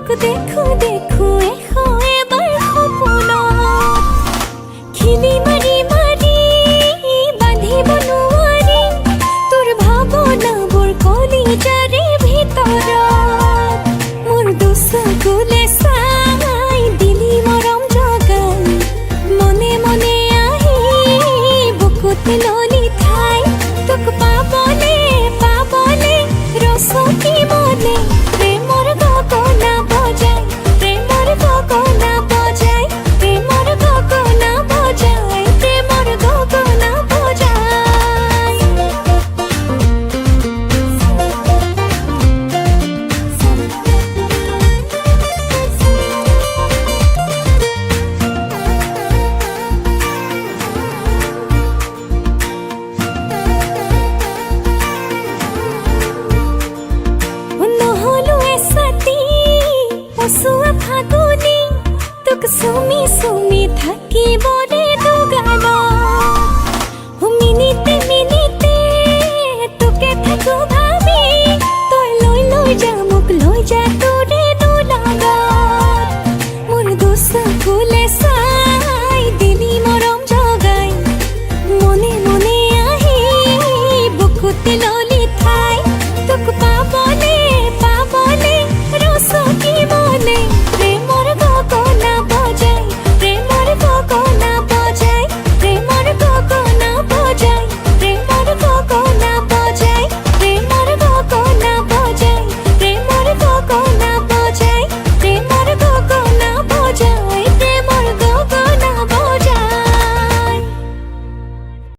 তোক দেখো দেখো এখো এবাৰ সপোনত খিলি মাৰি মাৰি বান্ধিব নোৱাৰি তোৰ ভাৱনাবোৰ কলিজাৰে ভিতৰত মোৰ দুচকুলে চাই দিলি মৰম জগাই মনে মনে আহি বুকুত ললি ঠাই তোক পাবলে পাবলে ৰচকি মনে প্ৰেমৰ গগনা বজাই প্ৰেমৰ গগনা বজাই প্ৰেমৰ গগনা বজাই প্ৰেমৰ গগনা বজাই নহলো এছাতি পচোৱা ফাগুনি তোক চুমি চুমি থাকিবৰে দুগালত মিনিটে